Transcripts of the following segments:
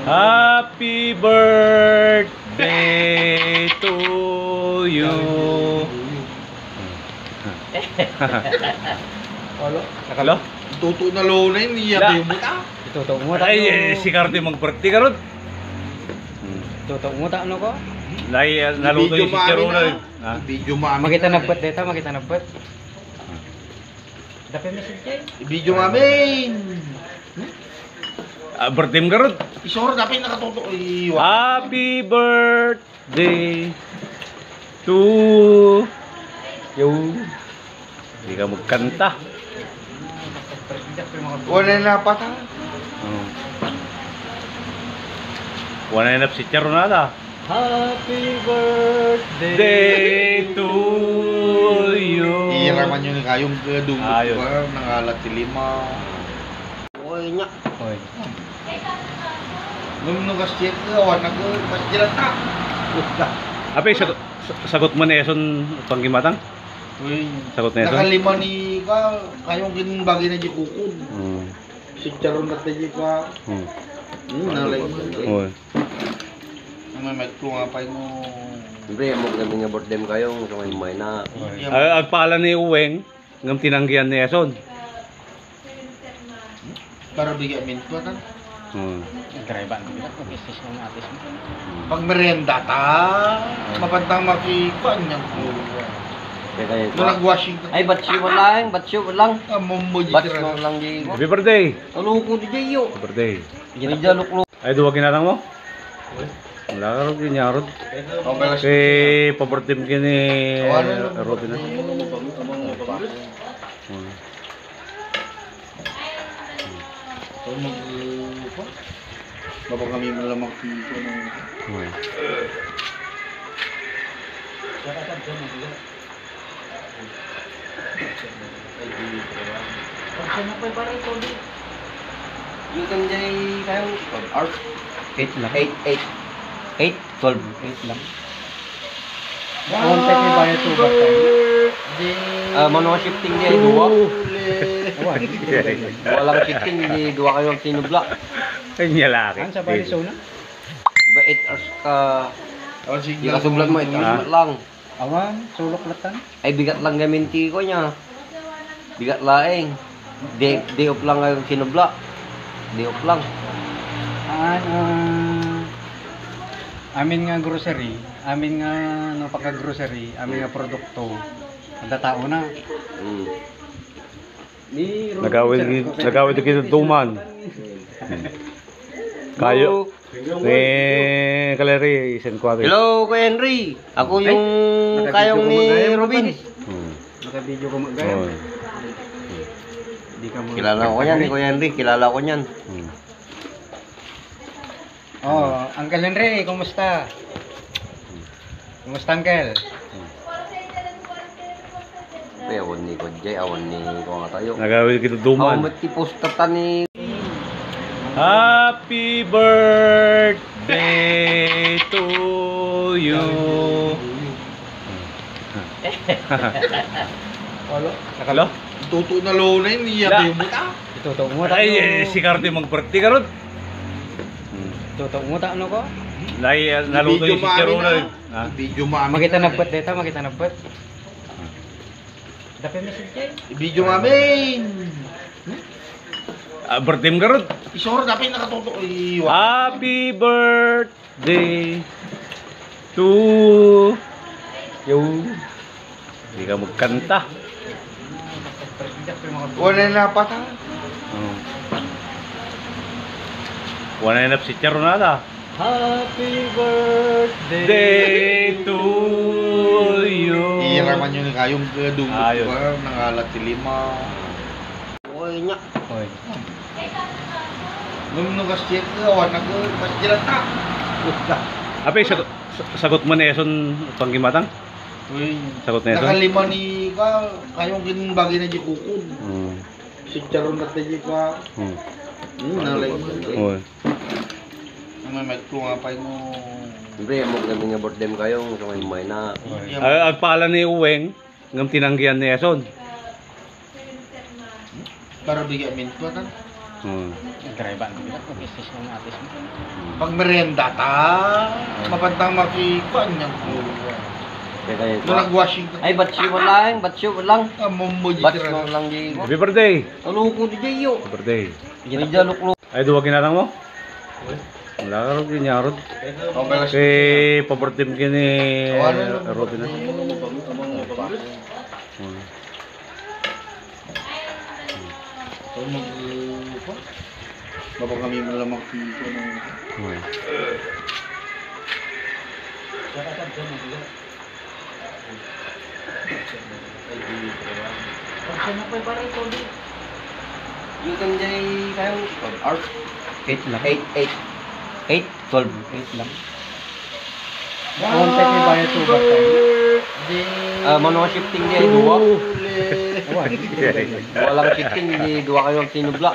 Happy birthday to you. Nakalo? Tuto na lo na yun, niya yung muta. Ituto mo ta. Ay, si Cardo mag-birthday karon. Ituto mo ta ano ko? Naluto yung si Chero na. Video mami. Makita na bet dito, makita na bet. Dapat message kay. Video mami. Birthday mo karon. Isoro dapat nakatuto. Happy birthday to you. Hindi ka magkanta. Wala na pata. Wala na si Chero na. Happy birthday Day to you. Iraman yun kayong dumot Ayos. ba? Nangalat si Lima. Uy, nya. Oy. Nung nag-step ka, wala nag-step ta. Ape, sagot mo na Eson panggimatang? Uy, Sagot na Eson? nakalima ni ka, kayong ginbagi na di kukod. Si Charon na tayo ka. Nalay. Oy. May ko nga pa mo. Siyempre, mo kami nga birthday kayong sa may na. Agpala ni Uweng ng tinanggihan ni Eson. Para bigyan minto kan. Graiban kita ko business ng atis mo. Pag merienda ta, mapantang makikuan niya ko. Kaya Nung nag-Washington. ay, batsyo lang, batsyo lang. Mumboy Batsyo lang di ko. Happy birthday! Talo ko di jayo. Happy birthday! May jaluk-luk. Ay, duwa kinatang mo? Wala ka rin kinyarod. Kay pa-birthday mo kini Robin na. Bapak kami mo lang makikita ng... Yung kang jay kayong 12 hours. 8 lang. 8, 12. 8 lang. Kontek ni bayad to ba tayo? Mano shifting di ay duwa. Awan. Walang shifting di duwa kayo ang sinubla. Kanya laki. An sa Barisona? Diba 8 hours ka di ka sublan mo 8 hours lang. Awan, sulok latan. Ay bigat lang gaminti ko niya. Bigat laeng. Day off lang kayo sinubla. Day off lang. Amin nga grocery, amin nga no pagka-grocery, amin nga produkto. Ang tao na. Nagawin ito kita tuman. Kayo. Kaleri, isang kwado. Hello, Kuya Henry. Ako yung kayong ni Robin. Naka-video ko mag-gaya. Hindi ka mo. Kilala ko yan, Kuya Henry. Kilala ko yan. Oh, Uncle Henry, kumusta? Kumusta, Uncle? Ay, awan ni Kodjay, awan ni ko nga tayo. Nagawin kita tuman. Ako matipos tata ni... Happy birthday to you. Nakalo? Tuto na lo na yun, niya yung muta. Ituto mo ta. Ay, si Cardo mag-birthday karon. Ituto mo ta ano ko? Naluto yung si Chero na. Video mami. Makita na bet dito, makita na bet. Dapat message kay. Video mami. Birthday mo karon. Isoro dapat nakatuto. Happy birthday to you. Hindi ka magkanta. Wala na pata. Wala na si Chero na. Happy birthday Day to you. Iraman yun kayong dumot Ayos. ba? Nangalat si Lima. Uy, nya. Oy. Nung nag-step ka, wala nag-step ta. Ape, sagot mo na Eson panggimatang? Uy, Sagot na Eson? nakalima ni ka, kayong ginbagi na di kukod. Si Charon na tayo ka. Nalay. Oy. May ko nga pa mo. Siyempre, mo kami nga birthday kayong sa may na. Agpala ni Uweng ng tinanggihan ni Eson. Para bigyan minto kan. Greba ang bigat. Mag-isis ng atis mo. Pag merienda ta, mapantang makikuan niya. Kaya kayo. Doon nag-Washington. Ay, batsyo mo lang. Batsyo mo lang. Amomo Batsyo mo lang di ko. Happy birthday! Ano ko di jayo? Happy birthday! May jaluklo. Ay, duwa kinatang mo? Wala ka rin kinyarod. Okay, Kay pabortim kini Robi na. Babang kami mo lang makikita ng... You can jay kayong art. 8 lang. 8, 12. 8 lang. Konti kay bayo to ba tayo? Mano shifting di dua. Awan. Walang shifting di dua kayo ang sinubla.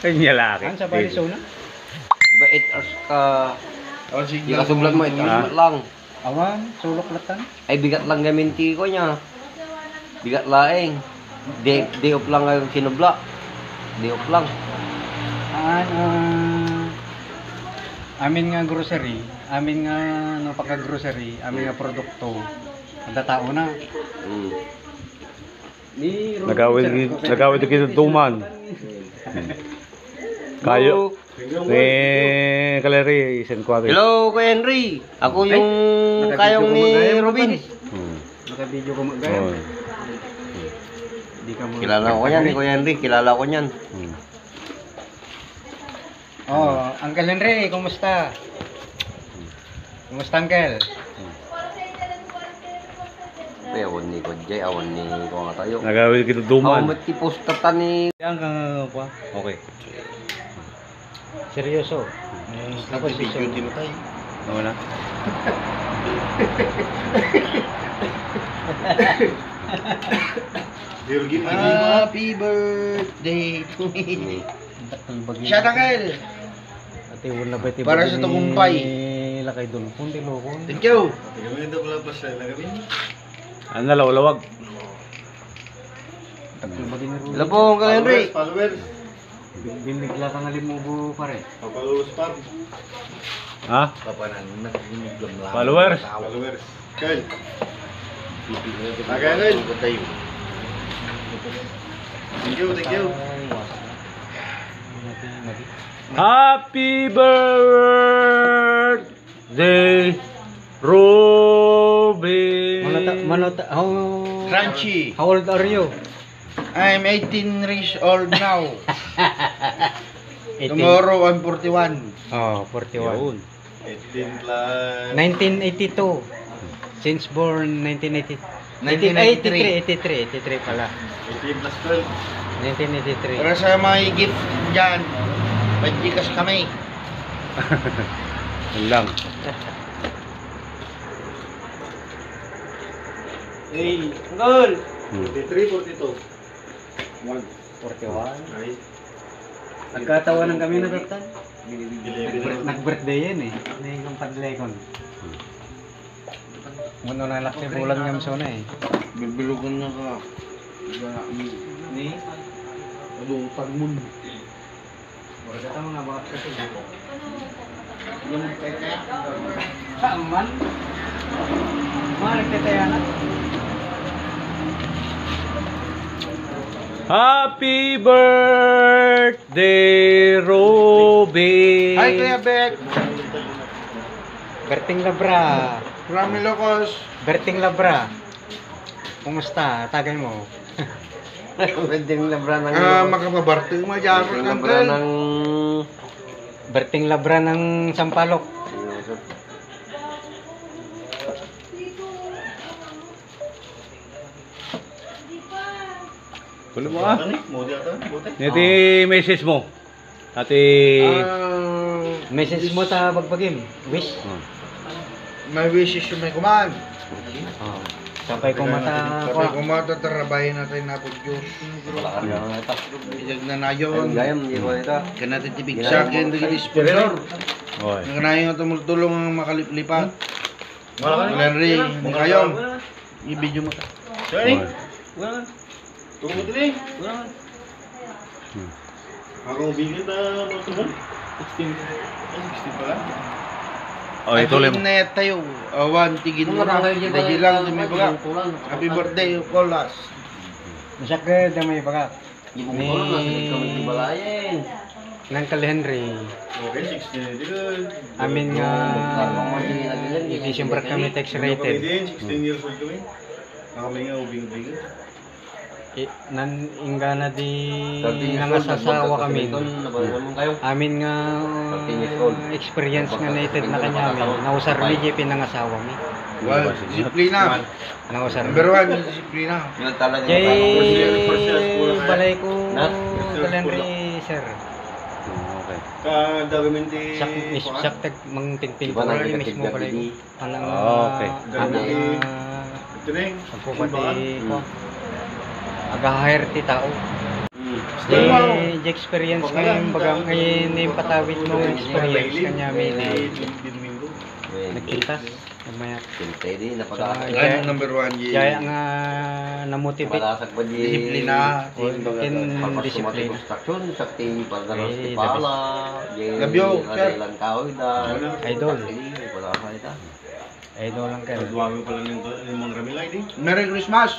Kanya laki. An sa bayo na? Diba 8 hours ka di ka sublan mo 8 hours lang. Awan, sulok latan. Ay bigat lang gaminti ko niya. Bigat laeng. Day off lang kayo sinubla. Day off lang. Amin nga grocery, amin nga no pagka-grocery, amin nga produkto. Ang tao na. Nagawid kita tuman. Kayo. Kaleri isen ko Hello, Kuya Henry. Ako yung kayong ni Robin. Naka-video ko magayon. Di ka mo. Kilala ko yan ni Kuya Henry. Kilala ko yan. Oh, Uncle Henry, kumusta? Kumusta, Uncle? Ay, awan ni Kodjay, awan ni ko nga tayo. Nagawid kita Ako tuman. matiposta ta ni... Yan kang pa. Okay. Seryoso. Tapos video din mo tayo. Ano na? Happy birthday to me. Siya Uncle. Ate, wala ba ito? Para sa tagumpay. Lakay doon. Kundi loko. Thank you. Ano na lawag? Takil ba din Hello po, Uncle Henry. Binigla ka nga limubo pare. Ha? Followers? Thank you. Happy birthday, Robin. Crunchy. How old are you? I'm 18 years old now. 18. Tomorrow I'm 41. Oh, 41. Yun. 1982. Since born 1980. 83 pala. 18 plus 12. 1983. Para sa mga gift dyan, pagjikas kami. Yun lang. Hey, Uncle! 43, 42. 41. Nagkatawanan kami na tatan. Nag-birthday yan eh. Nahingong padlekon. Muna na laki bulan ng sona eh. Bilbilugan na ka. Ni? Adong tagmun. Wala ka mga bakit kasi. Yung kaya. Aman. Nagkataya na. Happy birthday, Robin. Hi, Kuya Beck. Berting Labra. Rami Locos. Berting Labra. Kumusta? Tagay mo. Pwedeng labra ng... Makapabarte mo dyan. Pwedeng labra ng... Berting Labra ng Sampalok. Kulo mo ah. Niti message mo. Ati... Message mo ta bagbagim. Wish. My wishes to may command. Oh. Sapay ko mata Sabay kumata, tarabahin natin na po Diyos. Wala ka rin ito. Ilag na na yun. Gayam, hindi ko ito. Kanati tibig sa akin, daging sponsor. Oy. Nanganayon ito multulong ang makaliplipat. Wala Henry, mong kayong. I-video mo ta. Oy. Ako bigyan na mga tuman. 16. 16 pala. Oh, ito lang. Na tayo. Awan, tigin mo na. Dahil lang may baga. Happy birthday, Colas. Masak ka damay baga. Di mo ko na sige kami di balayin. Nang Kal Henry. Okay, 16. Di ka. Amin nga December kami tax rated. 16 years old kami. Kami nga ubing-ubing. Nan ingana di nangasasawa kami. Amin nga experience nga nated na kanya amin. Nausar mi di pinangasawa mi. Well, disiplina. Nausar. Number 1, disiplina. Jay balay ko Kal Henry sir. Okay. Ka-documenty. Sak tag mang tingpil ko rin mismo balay ko. Anang Okay. Tineng. pagkupati ko. Aga-hire ti tao. Di experience ngayon bagang ngayon yung patawid mo experience kanya may nagkintas. Nagmayak. Pwede na pag-aaral. Ano number 1, Kaya nga namotivate. Malasag ba di? Disiplina. Kin discipline. Construction, sakti pagdaros Eh, ti pala. Labyo, sir. Lang tao da. Idol. Wala ka ita. Idol lang kayo. Duwami pala yung mga ramilay di. Merry Christmas.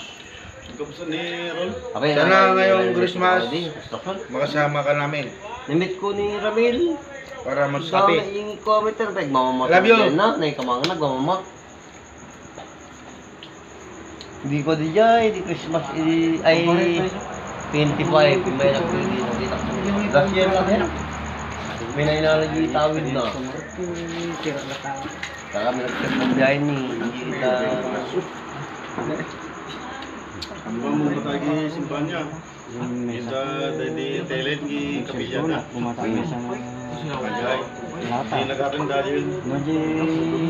Kapusan ni Rol. Sana ngayong Christmas, Construction. makasama ka namin Nimit ko ni Ramil. para Sabi magsabi. yung commenter pag mamamak. Love you. Na, naikamang nagmamamak. Hindi ko di jay, di Christmas ay 25 may nagpili ng dito. Last year lang yan. May nainalagi tawid na. Saka kami nag-check ng biyahe ni. Hindi kita. Ang mga mga tagi simbahan niya. Kita dari telet ki kapilya na. Bumata na sa Kajay. lata. Hindi nag-atin dahil. Noji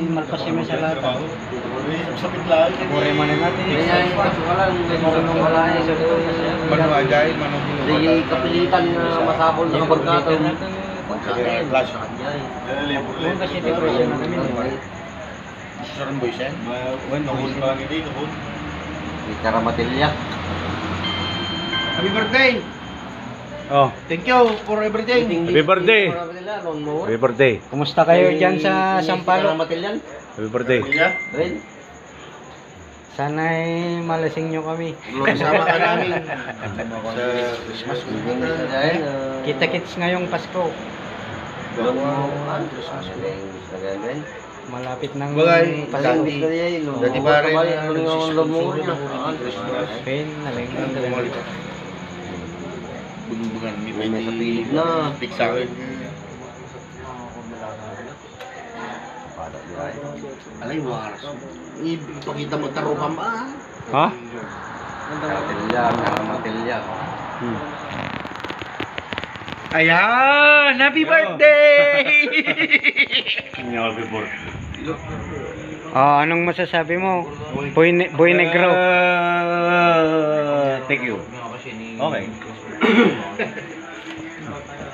malpas kami sa lata. Sapit lang. Kore man natin. Kaya wala wala Manu Ajay, Manu Hindi kapilitan na masabol sa pagkataon. Clash. Kung kasi depression na kami. Sarang boys yan. Nahul pa lang hindi. Nahul. Di karamatilya. Happy birthday! Oh, Thank you for everything. Happy birthday. Happy birthday. Kumusta kayo dyan sa Sampalo? Karamatilyan. Happy birthday. Kapilya. Rin. Sana'y malasing nyo kami. Kasama ka namin sa Christmas. Kita-kits ngayong Pasko. Malapit ng Bagay, Pasko. Dati pa rin Pain, naling. Bugan-bugan. May sa pilig na. Sa akin. Alay, waras. Ipakita mo tarupan ba? Ha? Karamatilya. Ayan! Happy birthday! Happy birthday. Anong masasabi mo? Boy Negro. Thank you. Okay.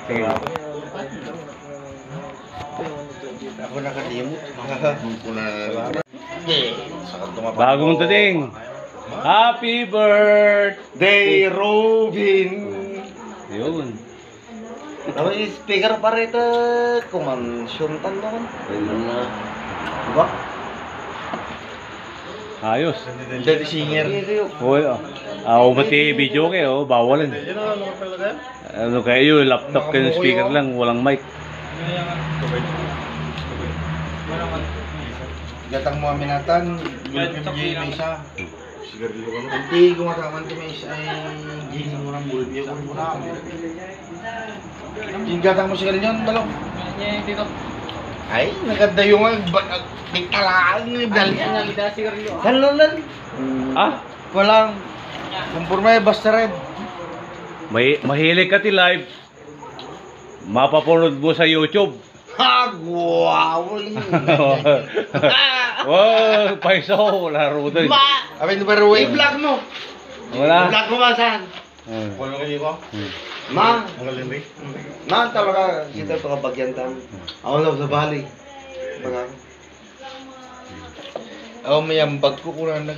Sige. Ako nakalimot. Bagong dating. Happy birthday, Robin. Yun. Tapi speaker pa rito kumansyuntan naman. Ayun na. Diba? Ayos. Daddy singer. Hoy, umati video kayo, bawalan. Yan na ano talaga. Ano kayo, laptop kayo, speaker lang, walang mic. Gatang mo aminatan, gulpim J may isa. Sigarilyo ka mo. Hindi gumataman ko may isa ay J mo ng gulpim ko muna. Gatang mo sigarilyon, balong. Ay, naganda yung tigtalaan ng dali. Halolan. Ah, Walang kumpurma basta red. mahilig ka ti live. Mapapanood mo sa YouTube. Ha, wow. Oh, paiso, laro doon. Abay, pero i-vlog mo. Wala. I-vlog mo ba saan? Kulo kayo ko. Ma, Ang galing rin. ma talaga kita to kabagyan tam. Ako lang sa bali. Baga. may ambag ko kuna na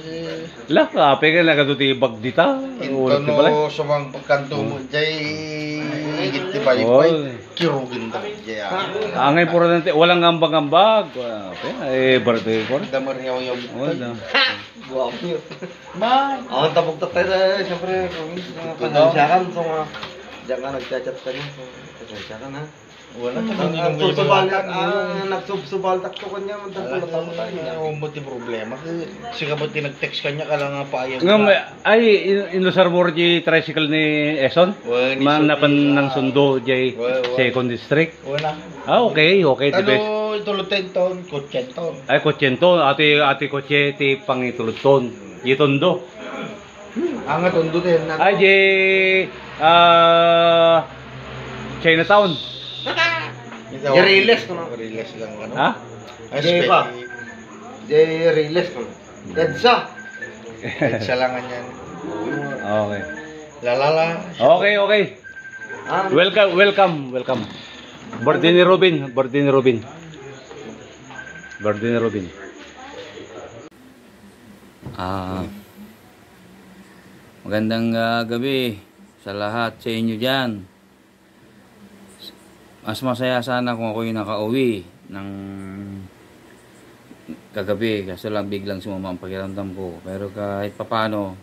Lah, kape ka na katutibag dita. Ulit Into pala. no sumang pagkanto mo jay higit di ba Oh. kirugin da jay Angay puro nante, walang ambag-ambag. Okay, birthday ko. damar yaw Wala. Buwak niyo. ma Ang tapog tatay na, siyempre, mga pasensyakan. So, mga, diyan ka nagchat-chat ka niya. Pasensyakan ha. wala Ang nagsubaltak ko kanya, magdagpulot ako tayo. ang buti problema siga buti nag-text kanya ka lang pa ayaw Ngam, ay, inusar mo rin tricycle ni Eson? Man napan ng sundo jay second district. wala Okay, the best. talo itulutin ton kutsen ton Ay, kotsento, ate kotse, ti pangituluton. Yitondo. ang atondo din na Ay, Chinatown. Jeriles ko na. Riles lang ano Ha? Jay pa. Jeriles ko na. Edsa. Isa lang yan Okay. lalala Okay. Ah, Welcome. Birthday ni Robin. Magandang gabi sa lahat sa inyo dyan. Mas masaya sana kung ako'y nakauwi ng kagabi kasi lang biglang sumama ang pakiramdam ko. Pero kahit papano,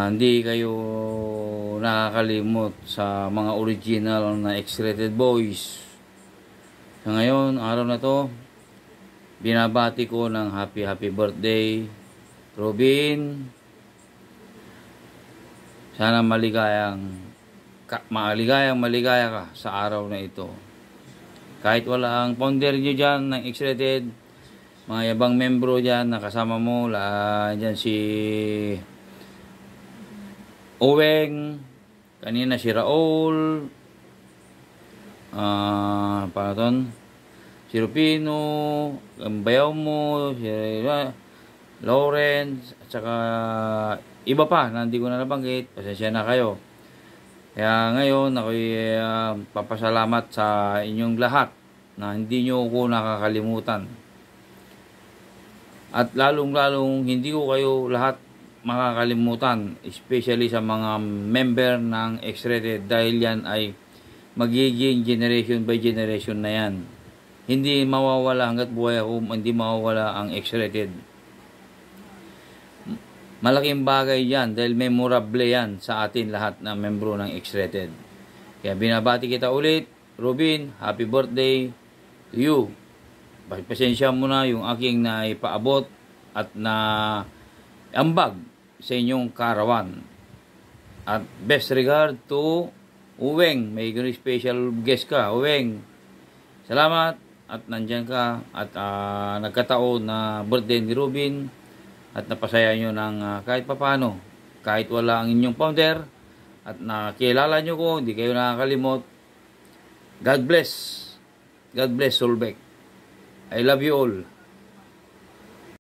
hindi kayo nakakalimot sa mga original na X-Rated Boys. Sa ngayon, araw na to, binabati ko ng happy birthday, Robin. Sana maligaya ka sa araw na ito. Kahit wala ang founder nyo dyan ng X-Rated, mga yabang membro dyan, nakasama mo, dyan si Oweng, kanina si Raul, si Rupino, ang bayaw mo, si Lawrence, at saka iba pa na hindi ko na nabanggit. Pasensya na kayo. Kaya ngayon ako'y papasalamat sa inyong lahat na hindi nyo ako nakakalimutan. At lalong hindi ko kayo lahat makakalimutan, especially sa mga member ng X-Rated, dahil yan ay magiging generation by generation na yan. Hindi mawawala hanggat buhay ako, hindi mawawala ang X-Rated. Malaking bagay yan dahil memorable yan sa atin lahat na membro ng X-Rated. Kaya binabati kita ulit, Robin, happy birthday to you. Pasensya mo na yung aking naipaabot at na ambag sa inyong karawan. At best regard to Uweng, may special guest ka, Uweng. Salamat at nandyan ka at nagkataon na birthday ni Robin. At napasaya nyo ng kahit papano, kahit wala ang inyong founder, at nakilala nyo ko, hindi kayo nakakalimot. God bless Solbeck. I love you all.